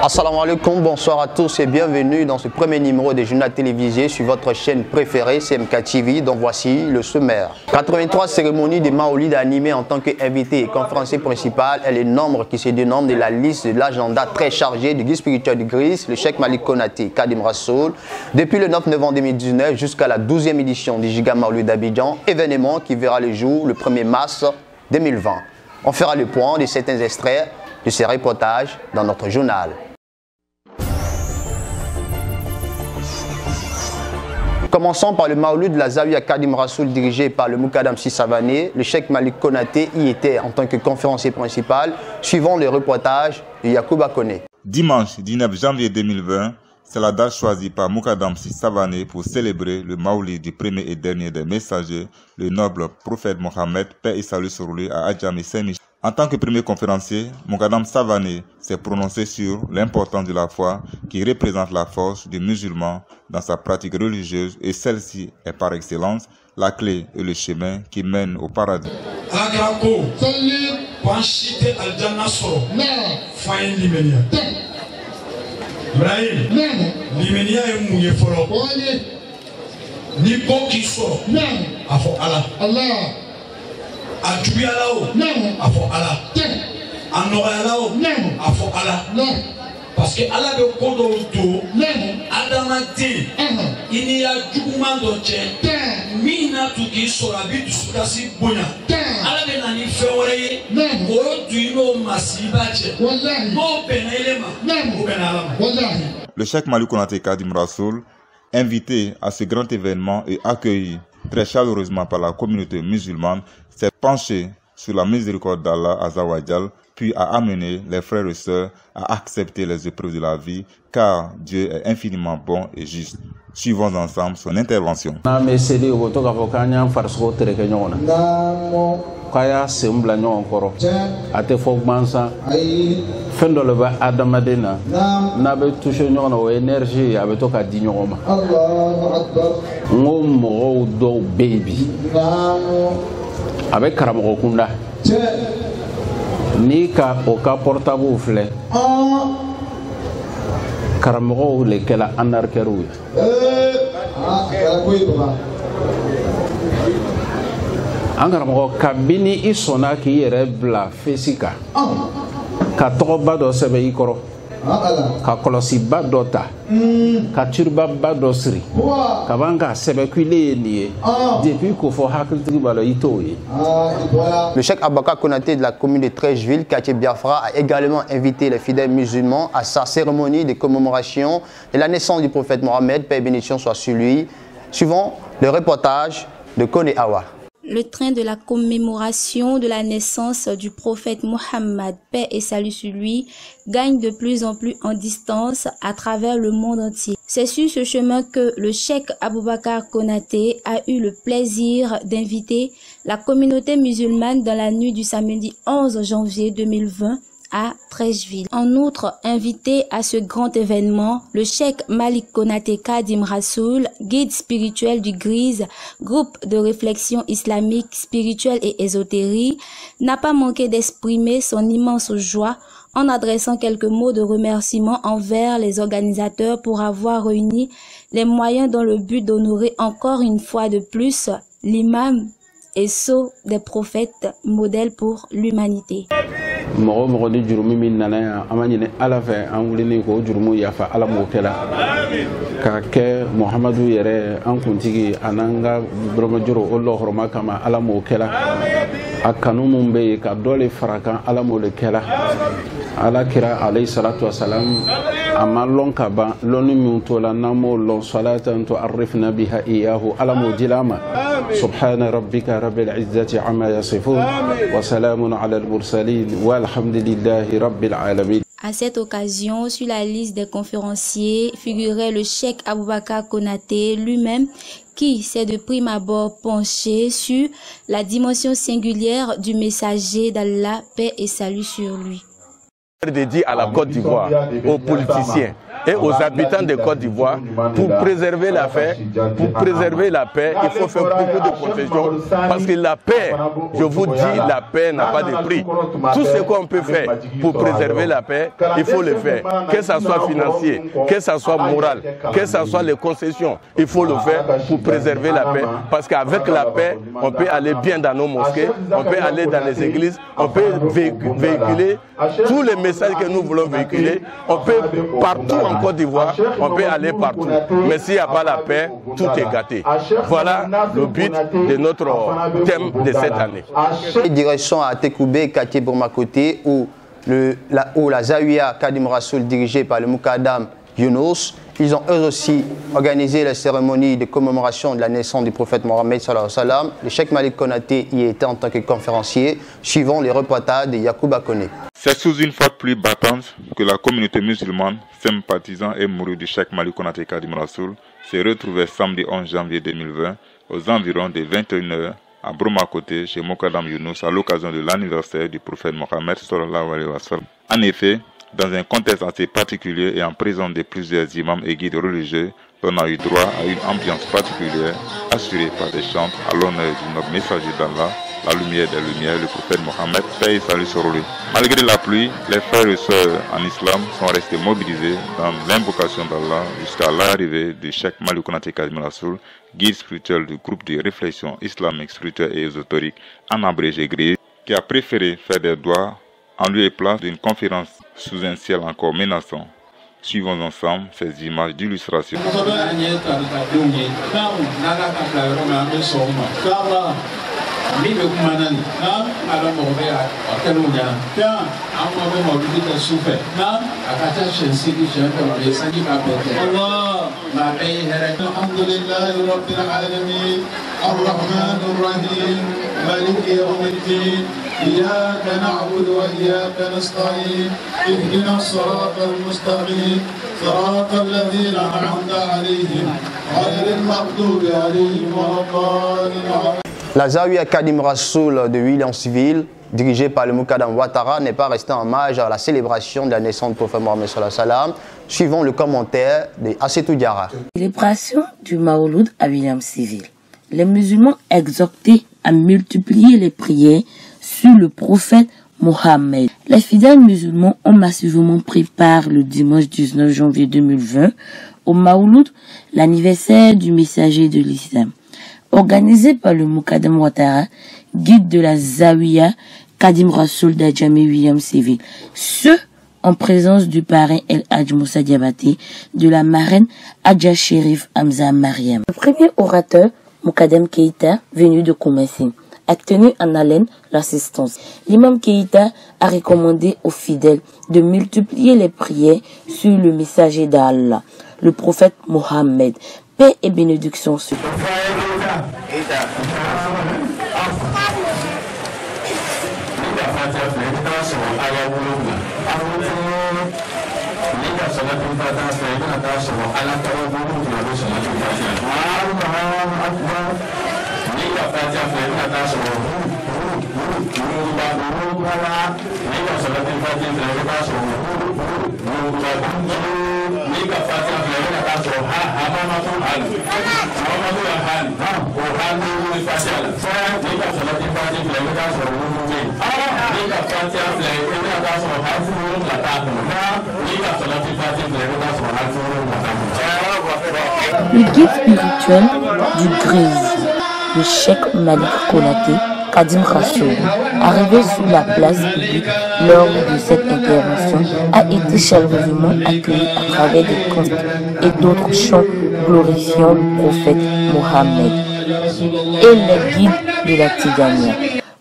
Assalamu alaikum, bonsoir à tous et bienvenue dans ce premier numéro des journaux télévisés sur votre chaîne préférée CMK TV, dont voici le sommaire. 83 cérémonies de Maolid animées en tant qu'invité et conférencier principal est le nombre qui se dénombre de la liste de l'agenda très chargé du guide spirituel du Gris, le Cheikh Malik Konaté Kadim Rassoul, depuis le 9 novembre 2019 jusqu'à la 12e édition du Giga Maolid d'Abidjan, événement qui verra le jour le 1er mars 2020. On fera le point de certains extraits de ces reportages dans notre journal. Commençons par le Maolid de la Zawiya Kadim Rassoul dirigé par le Moukadam Sissavané. Le Cheikh Malik Konaté y était en tant que conférencier principal, suivant le reportage de Yacouba Koné. Dimanche 19 janvier 2020, c'est la date choisie par Moukadam Sissavané pour célébrer le Maolid du premier et dernier des messagers, le noble prophète Mohammed, paix et salut sur lui, à Adjamé Saint-Michel. En tant que premier conférencier, Moukadam Savané s'est prononcé sur l'importance de la foi qui représente la force du musulman dans sa pratique religieuse et celle-ci est par excellence la clé et le chemin qui mène au paradis. A jubiyalao a fɔ Ala a nɔgɔyalao a fɔ Ala parce que Ala bɛ ko dɔw to adamaden I n'i ya juguman dɔ cɛ min na tu k'i sɔrɔ a bɛ dusukasi bonya Ala bɛ na ni fɛn wɛrɛ ye o tu I n'o masiba cɛ n'o bɛnna ele ma o bɛnna Ala ma. Le Cheikh Malik Konaté Kadim Rassoul, invité à ce grand événement et accueilli très chaleureusement par la communauté musulmane, s'est penché sur la miséricorde d'Allah Azawajal, puis a amené les frères et sœurs à accepter les épreuves de la vie, car Dieu est infiniment bon et juste. Suivons ensemble son intervention. Kaya sembla ɲɔgɔn kɔrɔ a tɛ fɔ gwansan fɛn dɔ le bɛ adamaden na n'a bɛ touché ɲɔgɔn na o énergie a bɛ to ka di ɲɔgɔn ma n ko mɔgɔw dɔw bɛ yen bi a bɛ karamɔgɔ kunda n'i ka o ka portable filɛ karamɔgɔw le kɛla anarkɛriw ye an karamɔgɔ kabini I sɔnna k'i yɛrɛ bila fesi kan ka tɔgɔba dɔ sɛbɛn I kɔrɔ ka kɔlɔsiba dɔ ta ka turubaba dɔ siri ka ban k'a sɛbɛn k'ile ye nin ye depuis k'o fɔ hakilitigi b'a la I t'o ye. Le Cheikh Abaka Konaté de la commune de Treichville, quartier Biafra, a également invité les fidèles musulmans à sa cérémonie de commémoration de la naissance du prophète Mohammed, paix et bénédiction soit sur lui, suivant le reportage de Koné Awa. Le train de la commémoration de la naissance du prophète Mohammed, paix et salut sur lui, gagne de plus en plus en distance à travers le monde entier. C'est sur ce chemin que le Cheikh Aboubakar Konaté a eu le plaisir d'inviter la communauté musulmane dans la nuit du samedi 11 janvier 2020 à Treichville. En outre, invité à ce grand événement, le Cheikh Malik Konaté Kadim Rassoul, guide spirituel du Gris, groupe de réflexion islamique, spirituelle et ésotérique, n'a pas manqué d'exprimer son immense joie en adressant quelques mots de remerciement envers les organisateurs pour avoir réuni les moyens dans le but d'honorer encore une fois de plus l'imam et sceau des prophètes, modèle pour l'humanité. Mɔgɔ mɔgɔ ni jurumi min nana yan an b'a ɲini Ala fɛ an wulini k'o jurumu yafa Ala m'o kɛla ka kɛ Muhamadu yɛrɛ an kuntigi a n'an ka buramajoro o lɔhɔrɔma kama Ala m'o kɛla a kanu mun bɛ yen ka dɔ le fara kan Ala m'o le kɛla Ala kira alayhi salatu wasalam a ma lɔn ka ban lɔnni min to la n'an m'o lɔn salatan tu'arrifna biha iyahu Ala m'o dila ma subhana rabbika rabbil izzati amma yasifun wa salamun ala al-mursalin walhamdulillahi rabbil alamin. À cette occasion, sur la liste des conférenciers figurait le Cheikh Aboubakar Konaté lui-même qui s'est de prime abord penché sur la dimension singulière du messager d'Allah, paix et salut sur lui. Dédié à la Côte d'Ivoire, aux politiciens, et aux habitants de Côte d'Ivoire, pour préserver la paix, il faut faire beaucoup de concessions. Parce que la paix, je vous dis, la paix n'a pas de prix. Tout ce qu'on peut faire pour préserver la paix, il faut le faire. Que ce soit financier, que ce soit moral, que ce soit les concessions, il faut le faire pour préserver la paix. Parce qu'avec la paix, on peut aller bien dans nos mosquées, on peut aller dans les églises, on peut véhiculer tous les messages que nous voulons véhiculer. On peut partout en Côte d'Ivoire, on peut aller partout. Mais s'il n'y a pas la paix, tout est gâté. Voilà le but de notre thème de cette année. Direction à Tekoubé, quartier Bourmakoté, où la Zawiya Kadim Rassoul, dirigée par le Moukadam Younous, ils ont eux aussi organisé la cérémonie de commémoration de la naissance du prophète Mohammed sallallahu alayhi wa sallam. Le Cheikh Malik Konaté y était en tant que conférencier, suivant les reportages de Yacouba Koné. C'est sous une forte pluie battante que la communauté musulmane, sympathisant et mourue du Cheikh Malik Konaté Kadim Rassoul, s'est retrouvée samedi 11 janvier 2020 aux environs des 21h à Bourmakoté chez Moukadam Younous à l'occasion de l'anniversaire du prophète Mohammed sallallahu alayhi wa sallam. En effet, dans un contexte assez particulier et en présence de plusieurs imams et guides religieux, on a eu droit à une ambiance particulière assurée par des chants à l'honneur du noble messager d'Allah, la lumière des lumières, le prophète Mohammed, paix et salut sur lui. Malgré la pluie, les frères et sœurs en islam sont restés mobilisés dans l'invocation d'Allah jusqu'à l'arrivée du Cheikh Malik Konaté Kadim Rassoul, guide spirituel du groupe de réflexion islamique, spirituelle et ésotérique, en abrégé gris, qui a préféré faire des doigts en lieu et place d'une conférence sous un ciel encore menaçant. Suivons ensemble ces images d'illustration. إياك نعبد وإياك نستعين اهدنا الصراط المستقيم صراط الذين أنعمت عليهم غير المغضوب عليهم ولا الضالين. La Zawiya Kadim Rassoul de Williamsville, dirigée par le Moukadam Ouattara, n'est pas restée en marge à la célébration de la naissance du prophète Mohammed sallallahu alayhi wa sallam, suivant le commentaire de Assetou Diarra. Célébration du Maouloud à Williamsville. Les musulmans exhortés à multiplier les prières sur le prophète Mohammed. Les fidèles musulmans ont massivement pris part le dimanche 19 janvier 2020 au Maouloud, l'anniversaire du messager de l'islam. Organisé par le Moukadam Ouattara, guide de la Zawiya Kadim Rassoul d'Adjamé Williamsville. Ce en présence du parrain El Hadj Moussa Diabaté, de la marraine Adja Sherif Hamza Mariam. Le premier orateur, Moukadam Keïta, venu de Koumassi, a tenu en haleine l'assistance. L'imam Keïta a recommandé aux fidèles de multiplier les prières sur le messager d'Allah, le prophète Mohammed. Paix et bénédiction sur lui. Le guide spirituel du Grise, le Cheikh Malik Konaté Kadim Rassoul, arrivé sur la place publique lors de cette intervention, a été chaleureusement accueilli à travers des contes et d'autres chants glorifiant le prophète Mohammed et les guides de la Tidjania.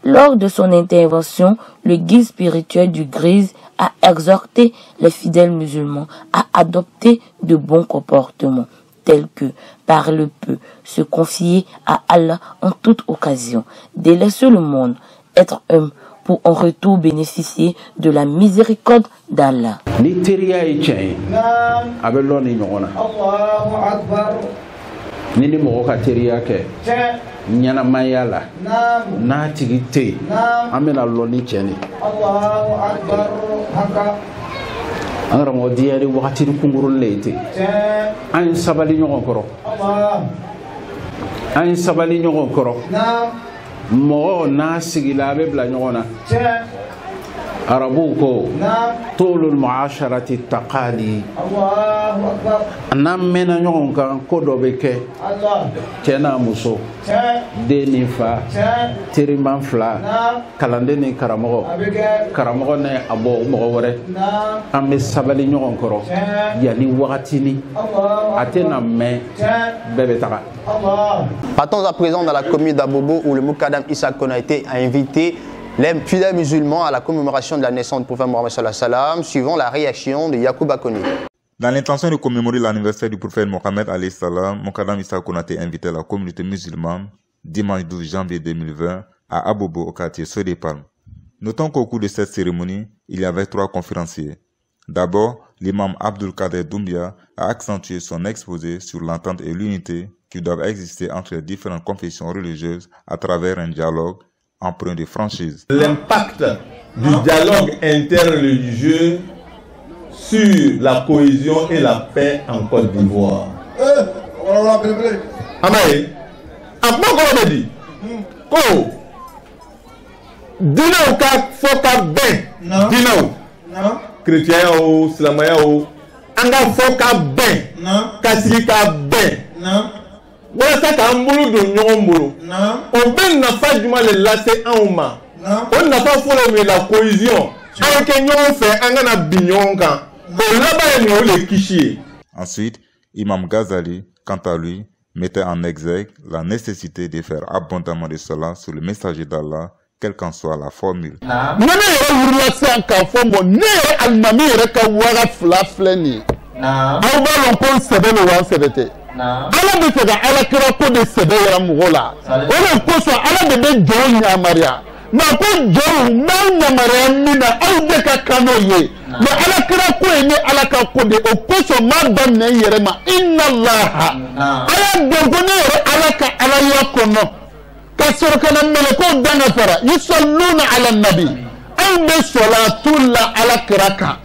Lors de son intervention, le guide spirituel du Grise a exhorté les fidèles musulmans à adopter de bons comportements, tels que parler peu, se confier à Allah en toute occasion, délaisser le monde, être homme pour en retour bénéficier de la miséricorde d'Allah. Nini mɔgɔ ka teriya kɛ ɲɛnamaya la n'a tigi tɛ yen an bɛna lɔ ni cɛ de angara mo diari wakati kungurun leite an sabali nyogon koro an sabali nyogon koro mo na sigila be bla nyogona arabuko tulul muasharati taqali Allahu akbar nam mena nyogon kan ko do be ke cena muso deni fa tiriman fla kalande ni karamogo ne abo mo wore am sabali nyogon koro yani wakati ni atena me bebe taka. Partons à présent dans la commune d'Abobo où le Moukadam Issa Konaté a invité les fidèles musulmans à la commémoration de la naissance du prophète Mohammed sallallahu alayhi wa sallam, suivant la réaction de Yacouba Koni. Dans l'intention de commémorer l'anniversaire du prophète Mohammed alayhi salam, Moukadam Issa Konaté invitait la communauté musulmane dimanche 12 janvier 2020 à Abobo au quartier Sodépalme. Notons qu'au cours de cette cérémonie, il y avait 3 conférenciers. D'abord, l'imam Abdul Kader Doumbia a accentué son exposé sur l'entente et l'unité qui doivent exister entre les différentes confessions religieuses à travers un dialogue empreint de franchise. L'impact du dialogue interreligieux sur la cohésion et la paix en Côte d'Ivoire. Amaye, après qu'on a dit, ko dina ka foka ben, dina chrétien ou islamien ou anga foka ben, catholique ben. Voilà ça qu'a mbulu de nyombo. On peut n'a pas du mal lasser en ma. On n'a pas fait la cohésion. Avec un fait un bignon quand. Là-bas il les kichi. Ensuite, Imam Ghazali, quant à lui, mettait en exergue la nécessité de faire abondamment de cela sur le messager d'Allah, quelle qu'en soit la formule. ala be fɛ ka ala kira ko de sɛbɛ yɛrɛ mɔgɔ la o de kosɔn ala de bɛ jɔn yamaruya nka ko jɔnw n'aw yamaruya min na aw de ka kan n'o ye mɛ ala kira ko ye ni ala ka ko de o kosɔn m'a daminɛ n yɛrɛ ma inna laha a y'a dɔn ko ne yɛrɛ ala ka alaya kɔnɔ ka sɔrɔ ka na mɛlɛkow danga fara yusalluna ala nabi aw bɛ sɔlatu la ala kira kan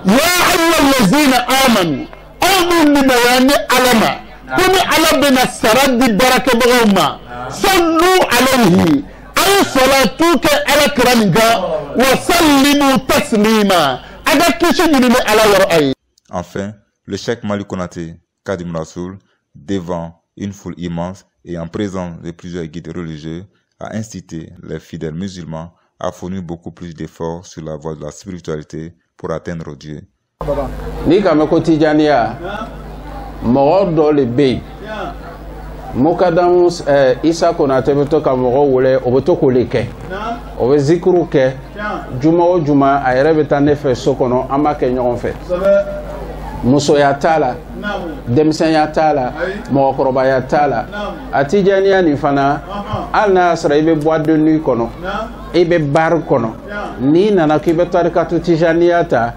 ya ayyuhallazina amanu aw min minayani alama kuni ala bena saradi baraka bagoma sallu alayhi ay salatu ka ala kiraninga wa sallimu taslima aga kishi ni ala yor ay. Enfin, le cheikh Malick Konaté Kadim Rassoul, devant une foule immense et en présence de plusieurs guides religieux, a incité les fidèles musulmans à fournir beaucoup plus d'efforts sur la voie de la spiritualité pour atteindre Dieu. Ni kame ko tijaniya mɔgɔ dɔ le bɛ yen Moukadam Issa Konaté bɛ to ka mɔgɔ wele o bɛ to k'o le kɛ o bɛ zikuru kɛ juma o juma a yɛrɛ bɛ taa ne fɛ so kɔnɔ an b'a kɛ ɲɔgɔn fɛ musoya t'a la denmisɛnya t'a la mɔgɔkɔrɔbaya t'a la a tijaniya nin fana hali n'a y'a sɔrɔ i bɛ boîte de nuit kɔnɔ i bɛ bar kɔnɔ n'i nana k'i bɛ tarikatu tijaniya ta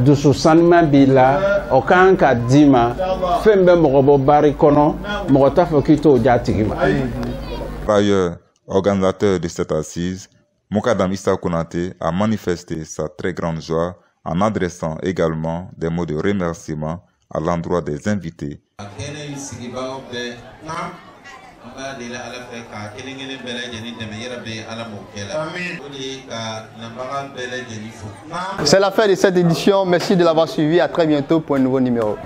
dusu sanuman b'i la o kan ka d'i ma fɛn bɛ mɔgɔ bɔ bari kɔnɔ mɔgɔ t'a fɔ k'i t'o ja tigi ma. Par ailleurs, organisateur de cette assise, Moukadam Issa Konaté a manifesté sa très grande joie en adressant également des mots de remerciement à l'endroit des invités. C'est la fin de cette édition. Merci de l'avoir suivi. À très bientôt pour un nouveau numéro.